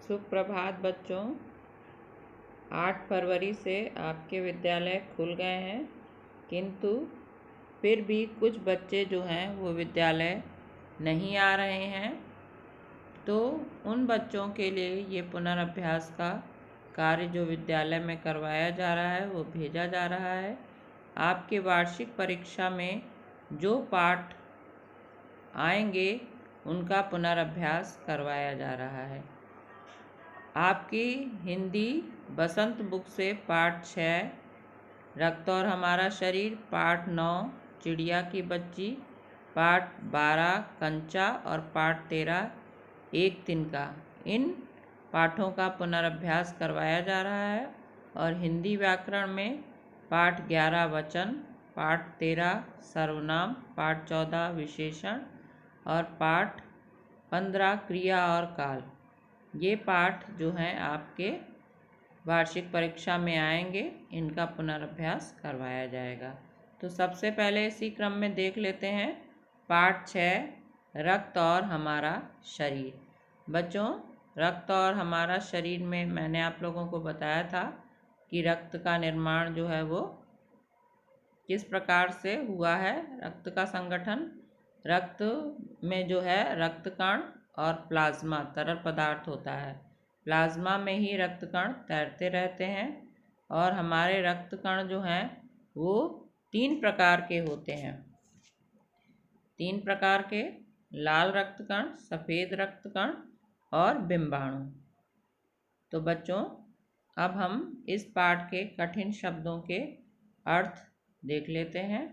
सुप्रभात बच्चों। 8 फरवरी से आपके विद्यालय खुल गए हैं, किंतु फिर भी कुछ बच्चे जो हैं वो विद्यालय नहीं आ रहे हैं। तो उन बच्चों के लिए ये पुनर्अभ्यास का कार्य जो विद्यालय में करवाया जा रहा है वो भेजा जा रहा है। आपके वार्षिक परीक्षा में जो पाठ आएंगे उनका पुनर्अभ्यास करवाया जा रहा है। आपकी हिंदी बसंत बुक से पाठ 6, रक्त और हमारा शरीर, पाठ 9 चिड़िया की बच्ची, पाठ 12 कंचा और पाठ 13 एक तिनका, इन पाठों का पुनर्अभ्यास करवाया जा रहा है। और हिंदी व्याकरण में पाठ 11 वचन, पाठ 13 सर्वनाम, पाठ 14 विशेषण और पाठ 15 क्रिया और काल, ये पाठ जो हैं आपके वार्षिक परीक्षा में आएंगे, इनका पुनर्अभ्यास करवाया जाएगा। तो सबसे पहले इसी क्रम में देख लेते हैं पाठ 6 रक्त और हमारा शरीर। बच्चों, रक्त और हमारा शरीर में मैंने आप लोगों को बताया था कि रक्त का निर्माण जो है वो किस प्रकार से हुआ है। रक्त का संगठन, रक्त में जो है रक्त कण और प्लाज्मा तरल पदार्थ होता है। प्लाज्मा में ही रक्त कण तैरते रहते हैं और हमारे रक्त कण जो हैं वो 3 प्रकार के होते हैं। 3 प्रकार के: लाल रक्त कण, सफ़ेद रक्त कण और बिंबाणु। तो बच्चों, अब हम इस पाठ के कठिन शब्दों के अर्थ देख लेते हैं।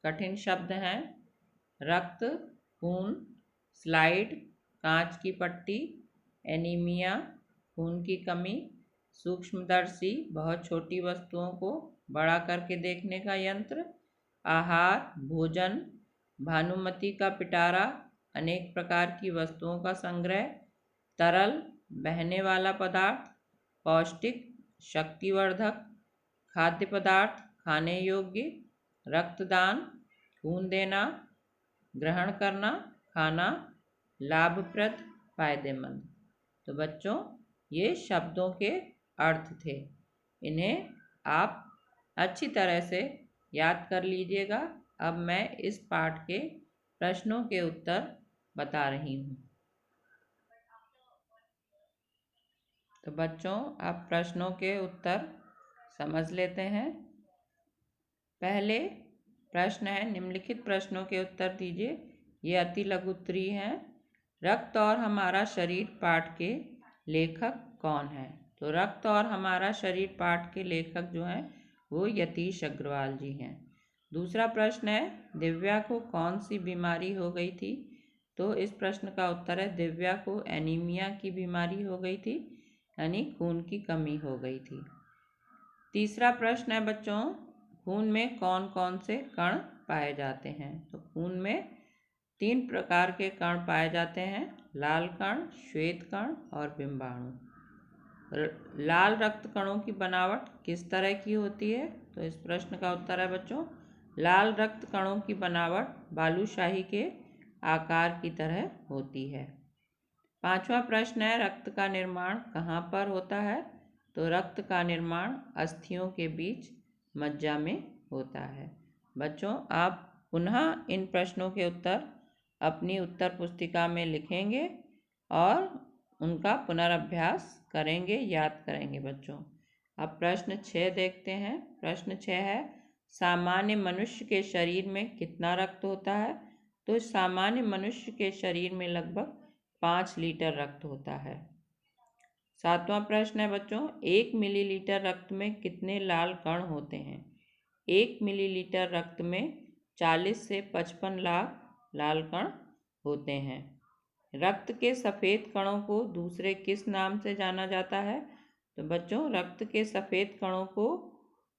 कठिन शब्द हैं रक्त, खून, स्लाइड, कांच की पट्टी, एनीमिया, खून की कमी, सूक्ष्मदर्शी बहुत छोटी वस्तुओं को बड़ा करके देखने का यंत्र, आहार, भोजन, भानुमति का पिटारा, अनेक प्रकार की वस्तुओं का संग्रह, तरल बहने वाला पदार्थ, पौष्टिक, शक्तिवर्धक, खाद्य पदार्थ, खाने योग्य, रक्तदान, खून देना, ग्रहण करना, खाना, लाभप्रद, फायदेमंद। तो बच्चों, ये शब्दों के अर्थ थे। इन्हें आप अच्छी तरह से याद कर लीजिएगा। अब मैं इस पाठ के प्रश्नों के उत्तर बता रही हूँ। तो बच्चों, आप प्रश्नों के उत्तर समझ लेते हैं। पहले प्रश्न है, निम्नलिखित प्रश्नों के उत्तर दीजिए। ये अति लघु उत्तरीय हैं। रक्त और हमारा शरीर पाठ के लेखक कौन है? तो रक्त और हमारा शरीर पाठ के लेखक जो हैं वो यतीश अग्रवाल जी हैं। दूसरा प्रश्न है, दिव्या को कौन सी बीमारी हो गई थी? तो इस प्रश्न का उत्तर है, दिव्या को एनीमिया की बीमारी हो गई थी, यानी खून की कमी हो गई थी। तीसरा प्रश्न है बच्चों, खून में कौन कौन से कण पाए जाते हैं? तो खून में 3 प्रकार के कण पाए जाते हैं, लाल कण, श्वेत कण और बिंबाणु। लाल रक्त कणों की बनावट किस तरह की होती है? तो इस प्रश्न का उत्तर है बच्चों, लाल रक्त कणों की बनावट बालूशाही के आकार की तरह होती है। पांचवा प्रश्न है, रक्त का निर्माण कहाँ पर होता है? तो रक्त का निर्माण अस्थियों के बीच मज्जा में होता है। बच्चों, आप पुनः इन प्रश्नों के उत्तर अपनी उत्तर पुस्तिका में लिखेंगे और उनका पुनर्अभ्यास करेंगे, याद करेंगे बच्चों। अब प्रश्न 6 देखते हैं। प्रश्न 6 है, सामान्य मनुष्य के शरीर में कितना रक्त होता है? तो सामान्य मनुष्य के शरीर में लगभग 5 लीटर रक्त होता है। 7वां प्रश्न है बच्चों, 1 मिलीलीटर रक्त में कितने लाल कण होते हैं? 1 मिलीलीटर रक्त में 40 से 55 लाख लाल कण होते हैं। रक्त के सफ़ेद कणों को दूसरे किस नाम से जाना जाता है? तो बच्चों, रक्त के सफ़ेद कणों को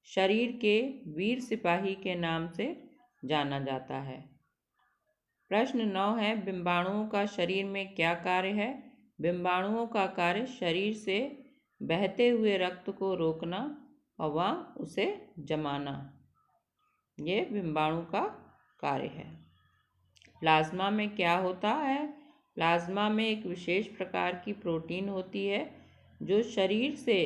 शरीर के वीर सिपाही के नाम से जाना जाता है। प्रश्न 9 है, बिंबाणुओं का शरीर में क्या कार्य है? बिंबाणुओं का कार्य शरीर से बहते हुए रक्त को रोकना और वहाँ उसे जमाना, ये बिंबाणु का कार्य है। प्लाज्मा में क्या होता है? प्लाज्मा में एक विशेष प्रकार की प्रोटीन होती है जो शरीर से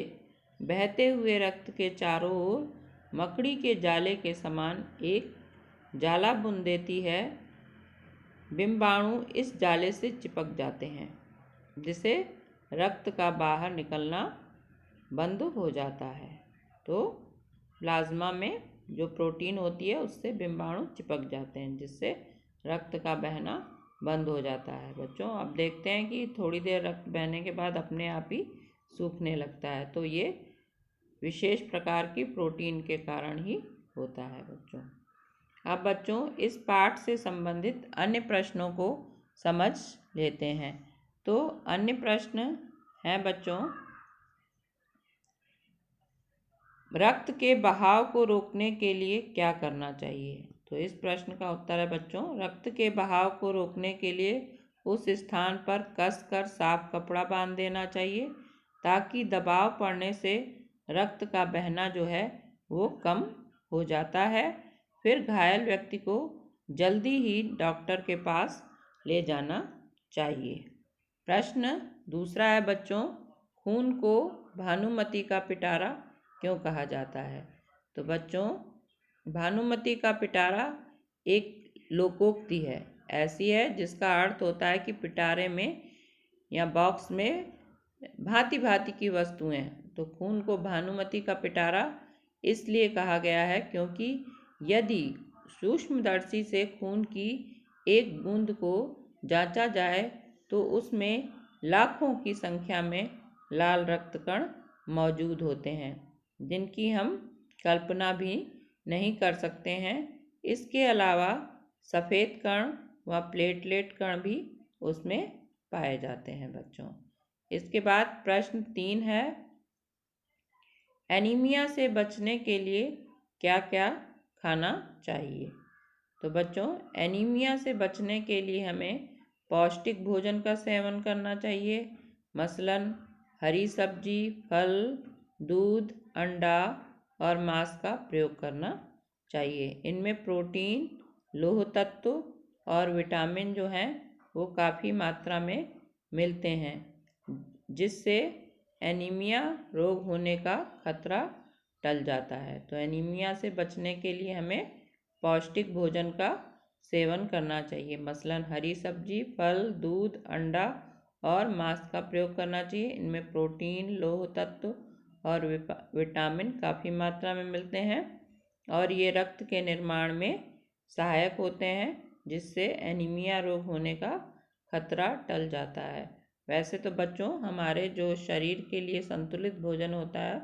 बहते हुए रक्त के चारों ओर मकड़ी के जाले के समान एक जाला बुन देती है। बिंबाणु इस जाले से चिपक जाते हैं, जिससे रक्त का बाहर निकलना बंद हो जाता है। तो प्लाज्मा में जो प्रोटीन होती है उससे बिंबाणु चिपक जाते हैं, जिससे रक्त का बहना बंद हो जाता है। बच्चों, अब देखते हैं कि थोड़ी देर रक्त बहने के बाद अपने आप ही सूखने लगता है। तो ये विशेष प्रकार की प्रोटीन के कारण ही होता है बच्चों। अब बच्चों, इस पाठ से संबंधित अन्य प्रश्नों को समझ लेते हैं। तो अन्य प्रश्न हैं बच्चों, रक्त के बहाव को रोकने के लिए क्या करना चाहिए? तो इस प्रश्न का उत्तर है बच्चों, रक्त के बहाव को रोकने के लिए उस स्थान पर कसकर साफ कपड़ा बांध देना चाहिए, ताकि दबाव पड़ने से रक्त का बहना जो है वो कम हो जाता है। फिर घायल व्यक्ति को जल्दी ही डॉक्टर के पास ले जाना चाहिए। प्रश्न दूसरा है बच्चों, खून को भानुमति का पिटारा क्यों कहा जाता है? तो बच्चों, भानुमति का पिटारा एक लोकोक्ति है, ऐसी है जिसका अर्थ होता है कि पिटारे में या बॉक्स में भांति भांति की वस्तुएं हैं। तो खून को भानुमति का पिटारा इसलिए कहा गया है क्योंकि यदि सूक्ष्मदर्शी से खून की एक बूंद को जांचा जाए तो उसमें लाखों की संख्या में लाल रक्त कण मौजूद होते हैं, जिनकी हम कल्पना भी नहीं कर सकते हैं। इसके अलावा सफ़ेद कण व प्लेटलेट कण भी उसमें पाए जाते हैं बच्चों। इसके बाद प्रश्न 3 है, एनीमिया से बचने के लिए क्या क्या खाना चाहिए? तो बच्चों, एनीमिया से बचने के लिए हमें पौष्टिक भोजन का सेवन करना चाहिए। मसलन हरी सब्जी, फल, दूध, अंडा और मांस का प्रयोग करना चाहिए। इनमें प्रोटीन, लौह तत्व और विटामिन जो हैं वो काफ़ी मात्रा में मिलते हैं, जिससे एनीमिया रोग होने का खतरा टल जाता है। तो एनीमिया से बचने के लिए हमें पौष्टिक भोजन का सेवन करना चाहिए। मसलन हरी सब्जी, फल, दूध, अंडा और मांस का प्रयोग करना चाहिए। इनमें प्रोटीन, लौह तत्व और विटामिन काफ़ी मात्रा में मिलते हैं और ये रक्त के निर्माण में सहायक होते हैं, जिससे एनीमिया रोग होने का खतरा टल जाता है। वैसे तो बच्चों, हमारे जो शरीर के लिए संतुलित भोजन होता है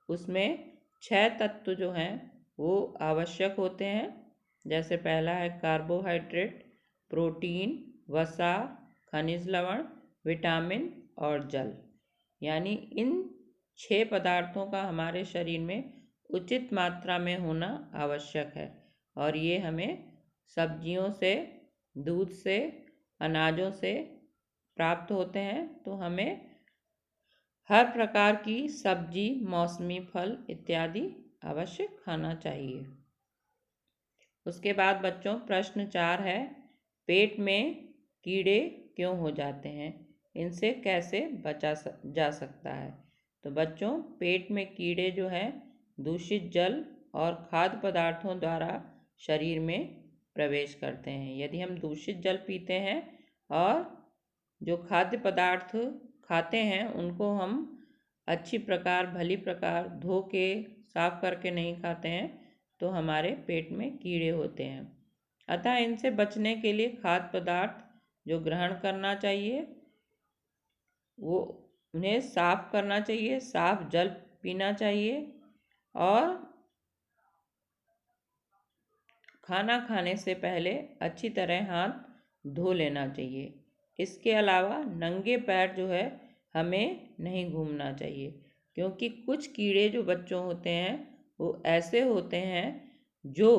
उसमें 6 तत्व जो हैं वो आवश्यक होते हैं। जैसे पहला है कार्बोहाइड्रेट, प्रोटीन, वसा, खनिज लवण, विटामिन और जल। यानी इन 6 पदार्थों का हमारे शरीर में उचित मात्रा में होना आवश्यक है और ये हमें सब्जियों से, दूध से, अनाजों से प्राप्त होते हैं। तो हमें हर प्रकार की सब्जी, मौसमी फल इत्यादि अवश्य खाना चाहिए। उसके बाद बच्चों, प्रश्न 4 है, पेट में कीड़े क्यों हो जाते हैं? इनसे कैसे बचा जा सकता है? तो बच्चों, पेट में कीड़े जो है दूषित जल और खाद्य पदार्थों द्वारा शरीर में प्रवेश करते हैं। यदि हम दूषित जल पीते हैं और जो खाद्य पदार्थ खाते हैं उनको हम अच्छी प्रकार, भली प्रकार धो के साफ करके नहीं खाते हैं तो हमारे पेट में कीड़े होते हैं। अतः इनसे बचने के लिए खाद्य पदार्थ जो ग्रहण करना चाहिए वो उन्हें साफ करना चाहिए, साफ जल पीना चाहिए और खाना खाने से पहले अच्छी तरह हाथ धो लेना चाहिए। इसके अलावा नंगे पैर जो है हमें नहीं घूमना चाहिए, क्योंकि कुछ कीड़े जो बच्चों होते हैं वो ऐसे होते हैं जो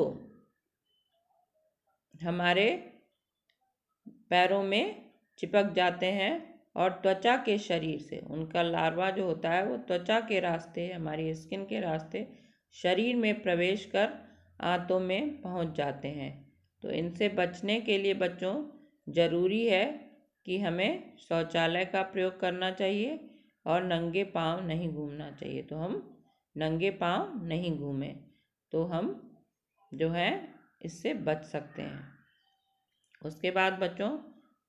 हमारे पैरों में चिपक जाते हैं और त्वचा के शरीर से, उनका लार्वा जो होता है वो त्वचा के रास्ते, हमारी स्किन के रास्ते शरीर में प्रवेश कर आंतों में पहुंच जाते हैं। तो इनसे बचने के लिए बच्चों ज़रूरी है कि हमें शौचालय का प्रयोग करना चाहिए और नंगे पाँव नहीं घूमना चाहिए। तो हम नंगे पाँव नहीं घूमें तो हम जो है इससे बच सकते हैं। उसके बाद बच्चों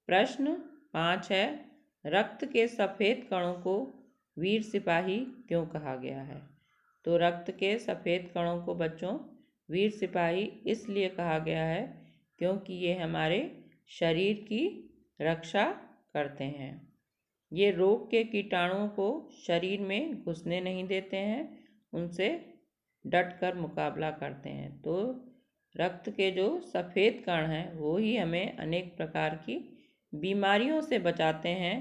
प्रश्न 5 है, रक्त के सफ़ेद कणों को वीर सिपाही क्यों कहा गया है? तो रक्त के सफ़ेद कणों को बच्चों वीर सिपाही इसलिए कहा गया है क्योंकि ये हमारे शरीर की रक्षा करते हैं। ये रोग के कीटाणुओं को शरीर में घुसने नहीं देते हैं, उनसे डटकर मुकाबला करते हैं। तो रक्त के जो सफ़ेद कण हैं वो ही हमें अनेक प्रकार की बीमारियों से बचाते हैं।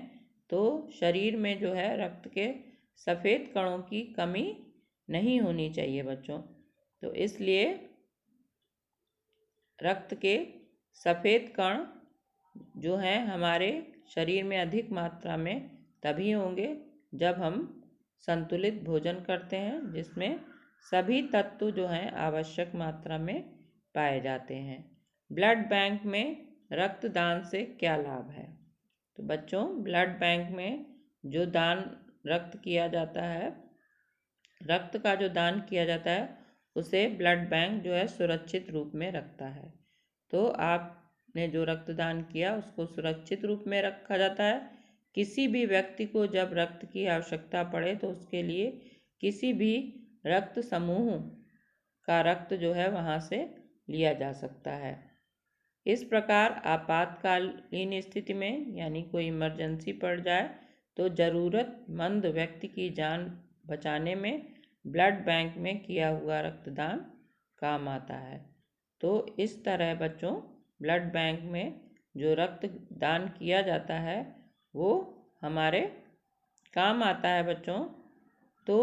तो शरीर में जो है रक्त के सफ़ेद कणों की कमी नहीं होनी चाहिए बच्चों। तो इसलिए रक्त के सफ़ेद कण जो हैं हमारे शरीर में अधिक मात्रा में तभी होंगे जब हम संतुलित भोजन करते हैं जिसमें सभी तत्व जो हैं आवश्यक मात्रा में पाए जाते हैं। ब्लड बैंक में रक्तदान से क्या लाभ है? तो बच्चों ब्लड बैंक में जो दान रक्त किया जाता है, रक्त का जो दान किया जाता है उसे ब्लड बैंक जो है सुरक्षित रूप में रखता है। तो आपने जो रक्तदान किया उसको सुरक्षित रूप में रखा जाता है। किसी भी व्यक्ति को जब रक्त की आवश्यकता पड़े तो उसके लिए किसी भी रक्त समूह का रक्त जो है वहाँ से लिया जा सकता है। इस प्रकार आपातकालीन स्थिति में यानी कोई इमरजेंसी पड़ जाए तो ज़रूरतमंद व्यक्ति की जान बचाने में ब्लड बैंक में किया हुआ रक्तदान काम आता है। तो इस तरह बच्चों ब्लड बैंक में जो रक्तदान किया जाता है वो हमारे काम आता है बच्चों। तो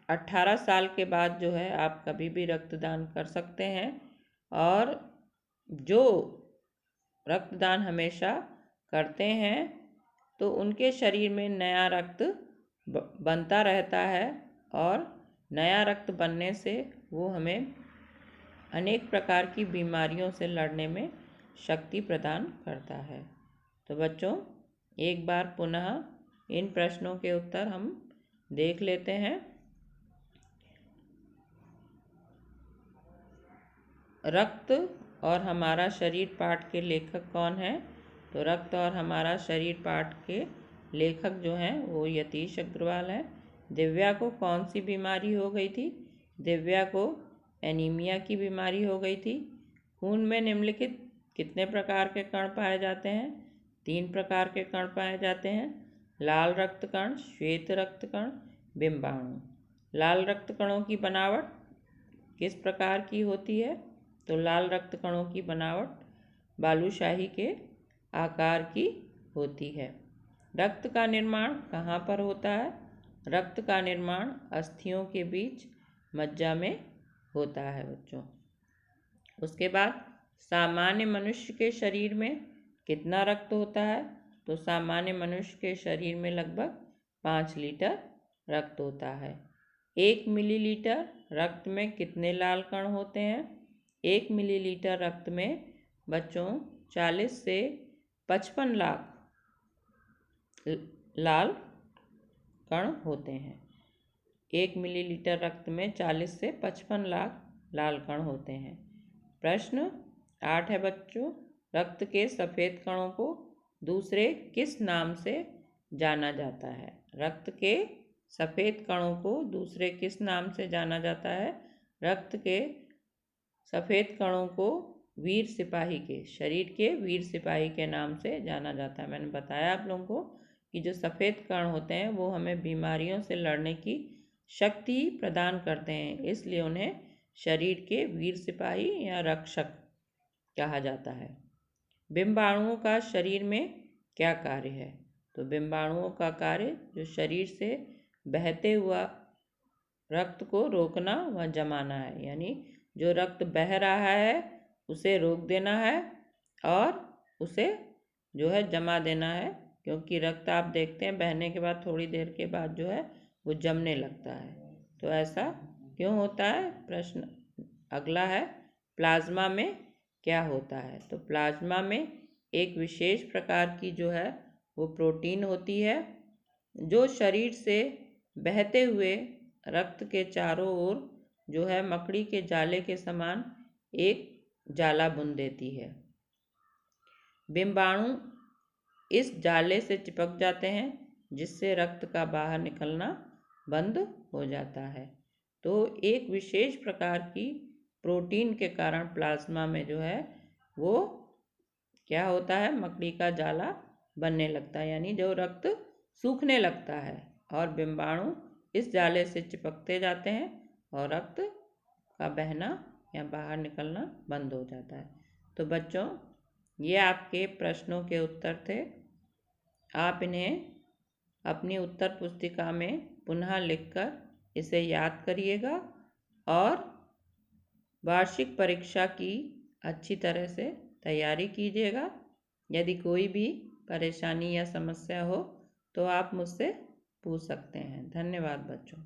18 साल के बाद जो है आप कभी भी रक्तदान कर सकते हैं और जो रक्तदान हमेशा करते हैं तो उनके शरीर में नया रक्त बनता रहता है और नया रक्त बनने से वो हमें अनेक प्रकार की बीमारियों से लड़ने में शक्ति प्रदान करता है। तो बच्चों एक बार पुनः इन प्रश्नों के उत्तर हम देख लेते हैं। रक्त और हमारा शरीर पाठ के लेखक कौन है? तो रक्त और हमारा शरीर पाठ के लेखक जो हैं वो यतीश अग्रवाल हैं। दिव्या को कौन सी बीमारी हो गई थी? दिव्या को एनीमिया की बीमारी हो गई थी। खून में निम्नलिखित कितने प्रकार के कण पाए जाते हैं? 3 प्रकार के कण पाए जाते हैं, लाल रक्त कण, श्वेत रक्त कण, बिंबाणु। लाल रक्त कणों की बनावट किस प्रकार की होती है? तो लाल रक्त कणों की बनावट बालूशाही के आकार की होती है। रक्त का निर्माण कहाँ पर होता है? रक्त का निर्माण अस्थियों के बीच मज्जा में होता है बच्चों। उसके बाद सामान्य मनुष्य के शरीर में कितना रक्त होता है? तो सामान्य मनुष्य के शरीर में लगभग 5 लीटर रक्त होता है। 1 मिलीलीटर रक्त में कितने लाल कण होते हैं? 1 मिलीलीटर रक्त में बच्चों 40 से 55 लाख लाल कण होते हैं। 1 मिलीलीटर रक्त में 40 से 55 लाख लाल कण होते हैं। प्रश्न 8 है बच्चों, रक्त के सफ़ेद कणों को दूसरे किस नाम से जाना जाता है? रक्त के सफ़ेद कणों को दूसरे किस नाम से जाना जाता है? रक्त के सफ़ेद कणों को वीर सिपाही के, शरीर के वीर सिपाही के नाम से जाना जाता है। मैंने बताया आप लोगों को कि जो सफ़ेद कण होते हैं वो हमें बीमारियों से लड़ने की शक्ति प्रदान करते हैं, इसलिए उन्हें शरीर के वीर सिपाही या रक्षक कहा जाता है। बिंबाणुओं का शरीर में क्या कार्य है? तो बिंबाणुओं का कार्य जो शरीर से बहते हुआ रक्त को रोकना व जमाना है, यानी जो रक्त बह रहा है उसे रोक देना है और उसे जो है जमा देना है, क्योंकि रक्त आप देखते हैं बहने के बाद थोड़ी देर के बाद जो है वो जमने लगता है। तो ऐसा क्यों होता है? प्रश्न अगला है, प्लाज्मा में क्या होता है? तो प्लाज्मा में एक विशेष प्रकार की जो है वो प्रोटीन होती है जो शरीर से बहते हुए रक्त के चारों ओर जो है मकड़ी के जाले के समान एक जाला बुन देती है। बिंबाणु इस जाले से चिपक जाते हैं जिससे रक्त का बाहर निकलना बंद हो जाता है। तो एक विशेष प्रकार की प्रोटीन के कारण प्लाज्मा में जो है वो क्या होता है, मकड़ी का जाला बनने लगता है, यानी जो रक्त सूखने लगता है और बिंबाणु इस जाले से चिपकते जाते हैं और रक्त का बहना या बाहर निकलना बंद हो जाता है। तो बच्चों, ये आपके प्रश्नों के उत्तर थे। आप इन्हें अपनी उत्तर पुस्तिका में पुनः लिखकर इसे याद करिएगा और वार्षिक परीक्षा की अच्छी तरह से तैयारी कीजिएगा। यदि कोई भी परेशानी या समस्या हो तो आप मुझसे पूछ सकते हैं। धन्यवाद बच्चों।